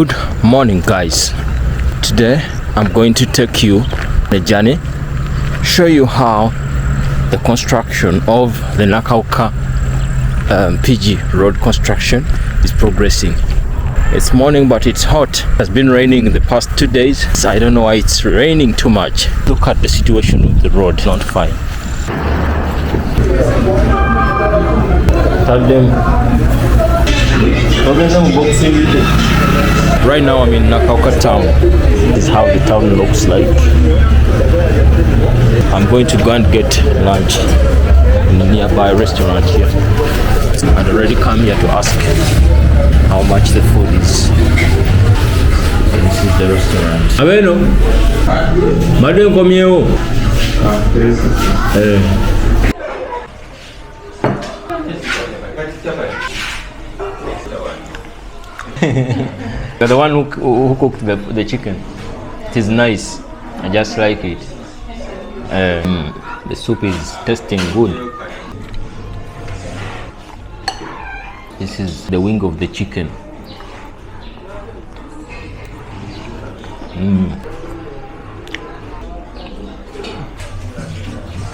Good morning, guys. Today I'm going to take you on a journey, show you how the construction of the Nakawuka-Mpigi Road construction is progressing. It's morning, but it's hot. It has been raining in the past 2 days. So I don't know why it's raining too much. Look at the situation of the road, not fine. Tell them. Right now I'm in Nakawuka town. This is how the town looks like. I'm going to go and get lunch in a nearby restaurant here. I'd already come here to ask how much the food is. This is the restaurant. Abeno, madam come here. You're the one who cooked the chicken. It is nice. I just like it. The soup is tasting good. This is the wing of the chicken.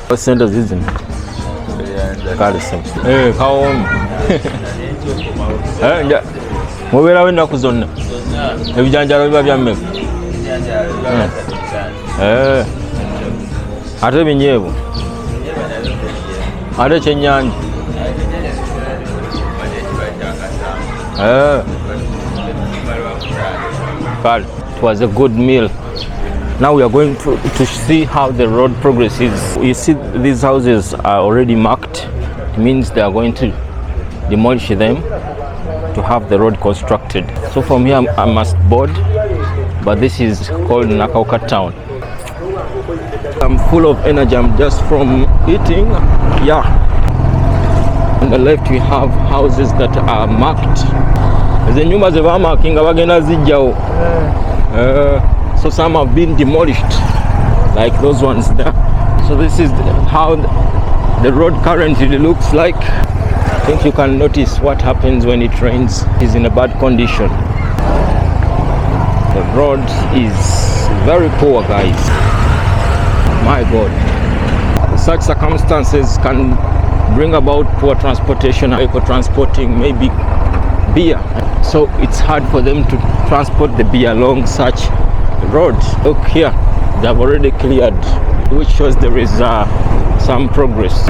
What center is it? Hey, how mubera w'ennaku zonna ebijanjalo biba bya mmeka ate ebinyeebwa ate ekyennyanja it was a good meal. Now we are going to see how the road progresses. You see these houses are already marked. It means they are going to demolish them to have the road constructed. So from here I must board, but this is called Nakawuka town. I'm full of energy. I'm just from eating. Yeah. On the left we have houses that are marked. The nyumba zeba marking abagenda zijjawo. So some have been demolished, like those ones there. So this is how the road currently looks like. I think you can notice what happens when it rains. It is in a bad condition. The road is very poor, guys. My God. Such circumstances can bring about poor transportation, eco-transporting, maybe beer. So it's hard for them to transport the beer along such roads. Look here, they have already cleared, which shows there is some progress.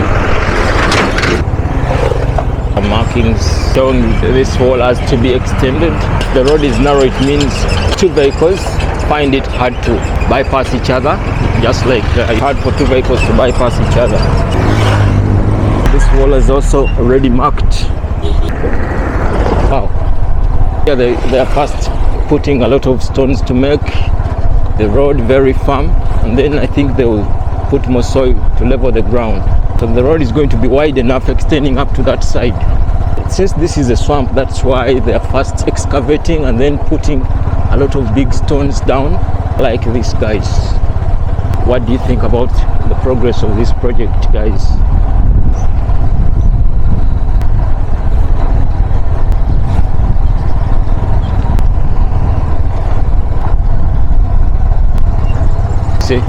Markings showing this wall has to be extended. The road is narrow. It means two vehicles find it hard to bypass each other, just like it's hard for two vehicles to bypass each other. This wall is also already marked. Wow. Yeah, they are first putting a lot of stones to make the road very firm, and then I think they will put more soil to level the ground. So the road is going to be wide enough, extending up to that side. Since this is a swamp, that's why they are first excavating and then putting a lot of big stones down like this, guys. What do you think about the progress of this project, guys? See?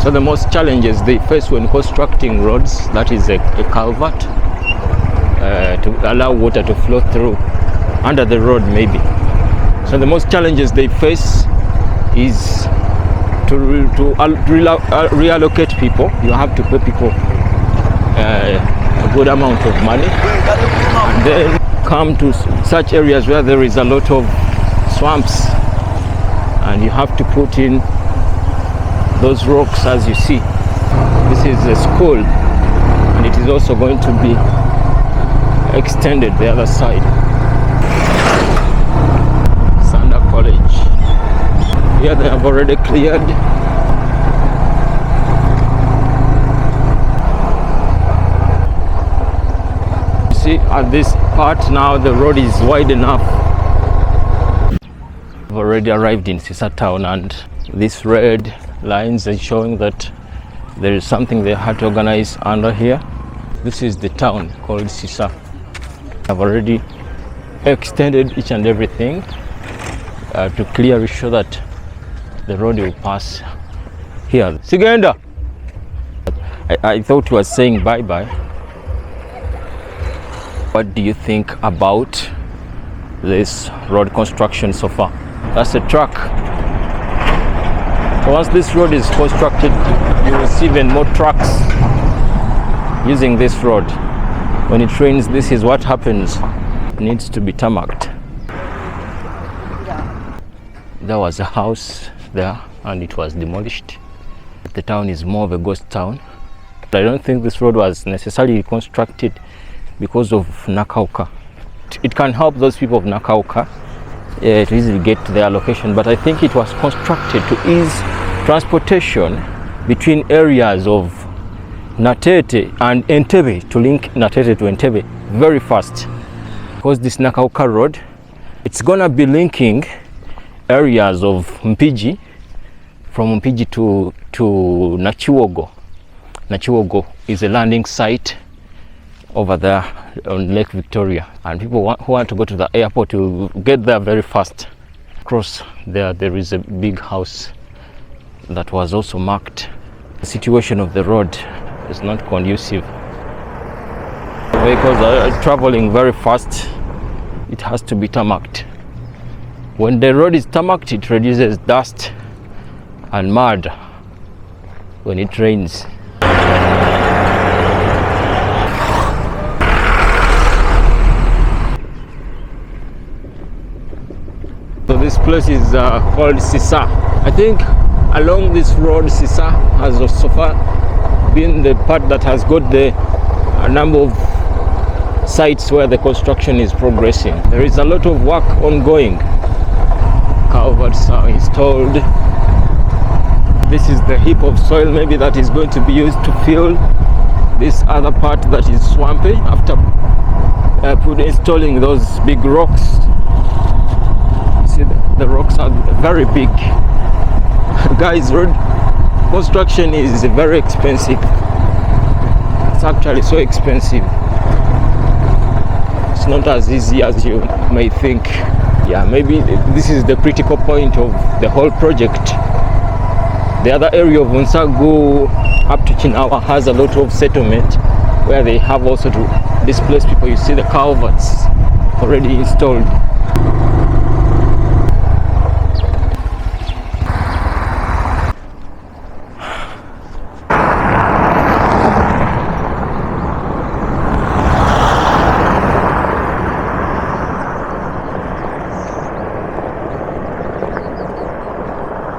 So the most challenges they face when constructing roads, that is a culvert to allow water to flow through under the road maybe. So the most challenges they face is to reallocate people. You have to pay people a good amount of money, and then come to such areas where there is a lot of swamps, and you have to put in those rocks. As you see, this is a school, and it is also going to be extended the other side. Sanda College. Here they have already cleared. See, at this part now the road is wide enough. We've already arrived in Sisa town, and this red lines are showing that there is something they had to organize under here. This is the town called Sisa. I've already extended each and everything. to clearly show that the road will pass here. Sigenda! I thought he was saying bye-bye. What do you think about this road construction so far? That's a truck. Once this road is constructed, you will see even more trucks using this road. When it rains, this is what happens. It needs to be tarmacked. There was a house there and it was demolished. The town is more of a ghost town. I don't think this road was necessarily constructed because of Nakawuka. It can help those people of Nakawuka to easily get to their location, but I think it was constructed to ease transportation between areas of Natete and Entebbe, to link Natete to Entebbe very fast. Because this Nakawuka road, it's gonna be linking areas of Mpigi, from Mpigi to Nachiwogo. Nachiwogo is a landing site over there on Lake Victoria, and people who want to go to the airport will get there very fast. Across there is a big house that was also marked. The situation of the road is not conducive. Vehicles are traveling very fast. It has to be tarmacked. When the road is tarmacked, it reduces dust and mud when it rains. So this place is called Sisa. I think along this road, Sisa has so far been the part that has got a number of sites where the construction is progressing. There is a lot of work ongoing. Culverts are installed. This is the heap of soil maybe that is going to be used to fill this other part that is swampy after installing those big rocks. See, the rocks are very big. Guys, road construction is very expensive. It's actually so expensive. It's not as easy as you may think. Yeah, maybe this is the critical point of the whole project. The other area of Unsagu up to Chinawa has a lot of settlement where they have also to displace people. You see the culverts already installed.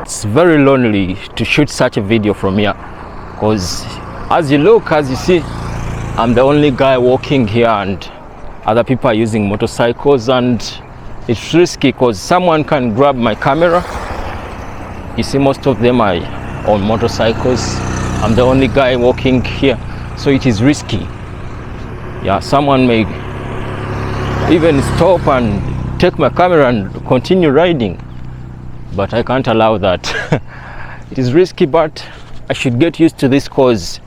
It's very lonely to shoot such a video from here, because as you see, I'm the only guy walking here and other people are using motorcycles, and it's risky because someone can grab my camera. You see, most of them are on motorcycles. I'm the only guy walking here, so it is risky. Yeah, someone may even stop and take my camera and continue riding, but I can't allow that. It is risky, but I should get used to this, cause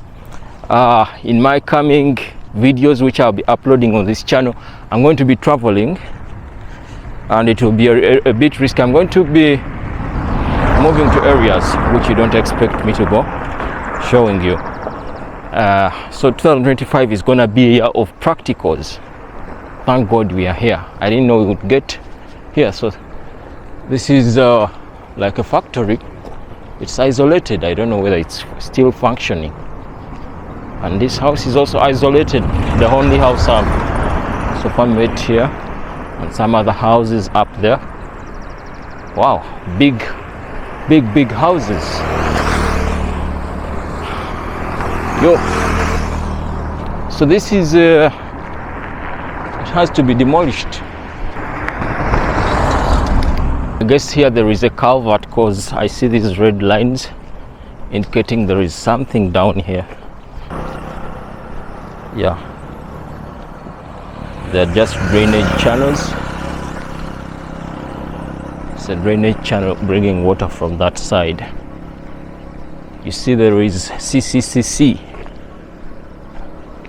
in my coming videos which I'll be uploading on this channel, I'm going to be traveling and it will be a bit risky. I'm going to be moving to areas which you don't expect me to go, showing you. So 2025 is gonna be a year of practicals. Thank God we are here. I didn't know we would get here. So this is like a factory. It's isolated. I don't know whether it's still functioning. And this house is also isolated. The only house I've so far met here, and some other houses up there. Wow, big houses. So this is it has to be demolished. I guess here there is a culvert, because I see these red lines indicating there is something down here. Yeah, they're just drainage channels. It's a drainage channel bringing water from that side. You see there is CCCC.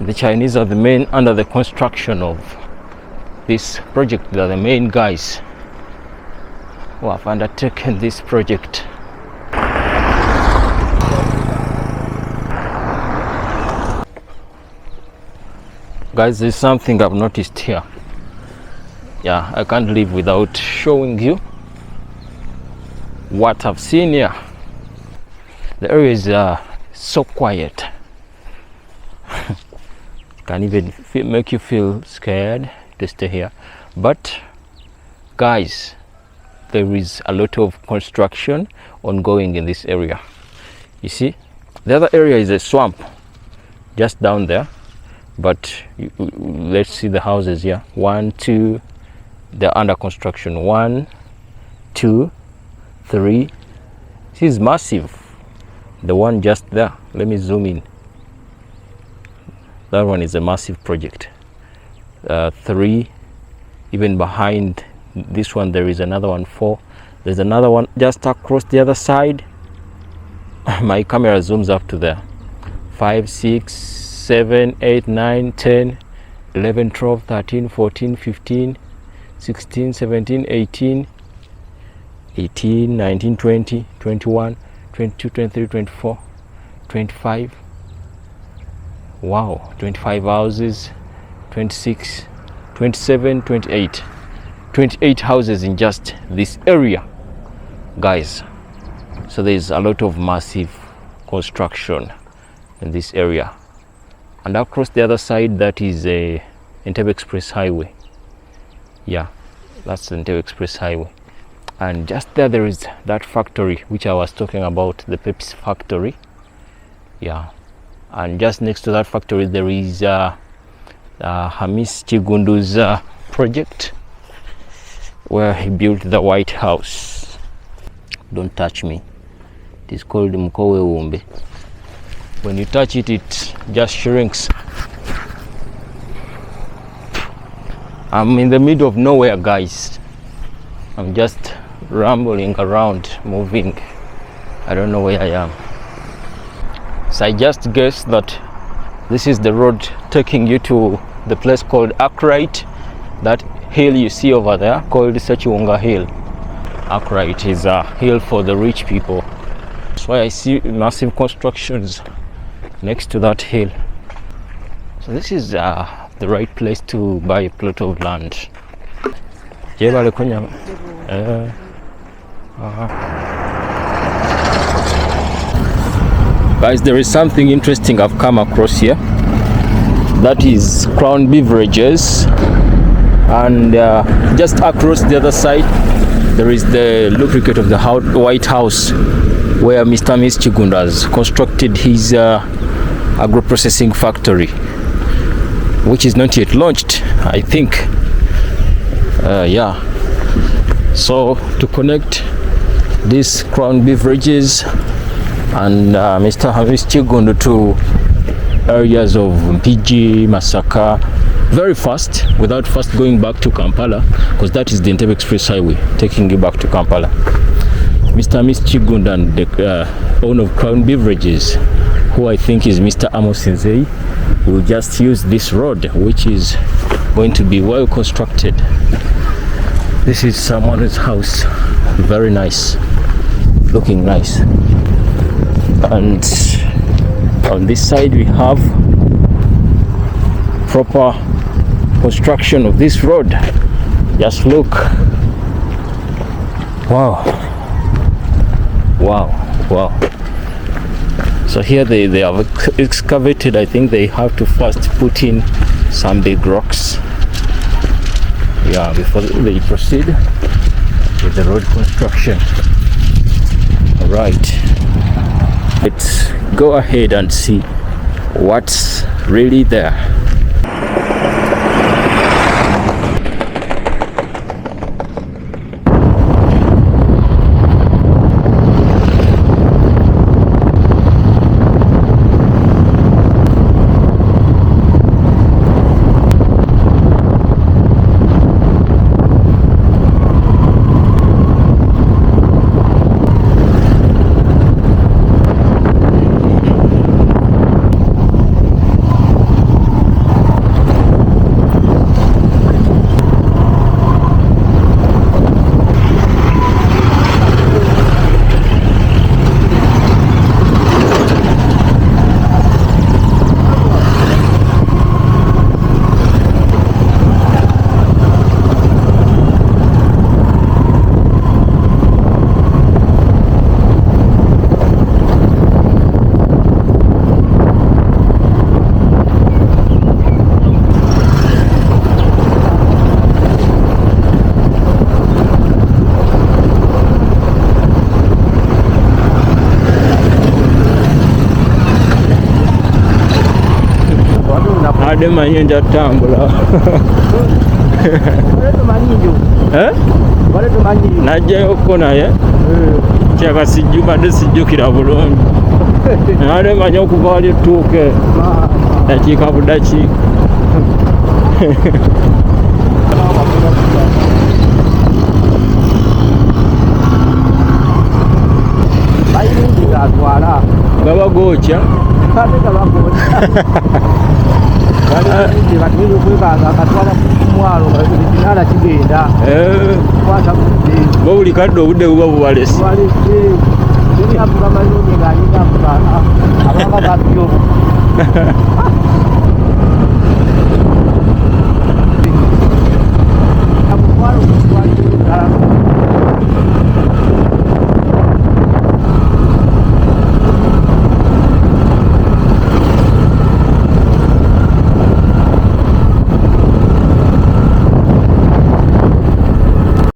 The Chinese are the main under the construction of this project. They're the main guys. who have undertaken this project. Guys, there's something I've noticed here. Yeah, I can't live without showing you what I've seen here. The area is so quiet. Can even make you feel scared to stay here. But guys, there is a lot of construction ongoing in this area. You see, the other area is a swamp just down there, but let's see the houses here. 1, 2, they're under construction. 1, 2, 3. This is massive. The one just there, let me zoom in. That one is a massive project. 3, even behind this one there is another one. 4, there's another one just across the other side. My camera zooms up to there. 5, 6, 7, 8, 9, 10, 11, 12, 13, 14, 15, 16, 17, 18, 19, 20, 21, 22, 23, 24, 25. Wow, 25 houses, 26, 27, 28. 28 houses in just this area, guys. So there's a lot of massive construction in this area. And across the other side, that is a Entebbe Express Highway. Yeah, that's the Entebbe Express Highway. And just there is that factory which I was talking about, the Pepsi factory. Yeah, and just next to that factory there is Hamis Chigundu's project where he built the White House. Don't touch me. It is called Mkowe Wumbe. When you touch it, it just shrinks. I'm in the middle of nowhere, guys. I'm just rambling around, moving. I don't know where I am. So I just guess that this is the road taking you to the place called Arkwright. That hill you see over there called Sechiwonga Hill. Arkwright is a hill for the rich people. That's why I see massive constructions next to that hill. So this is the right place to buy a plot of land. Guys, there is something interesting I've come across here. That is Crown Beverages, and just across the other side there is the lubricant of the White House, where Mr. Chigunda has constructed his agro-processing factory, which is not yet launched, I think. Yeah, so to connect this Crown Beverages and Mr. Hamis Chigundu to areas of Mpigi, Masaka, very fast, without first going back to Kampala, because that is the Entebbe Express Highway taking you back to Kampala. Mr. Hamis Chigundu and the owner of Crown Beverages, who I think is Mr. Amos Sensei, will just use this road, which is going to be well constructed. This is someone's house, very nice, looking nice. And on this side we have proper construction of this road. Just look. Wow, wow, wow. So here they have excavated. I think they have to first put in some big rocks, yeah, before they proceed with the road construction. All right, let's go ahead and see what's really there. manye nja tambula. Najjayo ko naye kyakasijjukadde sijjukira bulungi. Nale manye okuva wali tuuke dakiika budakiika. Gaba gocha buli kadde obudde buba bubalesi.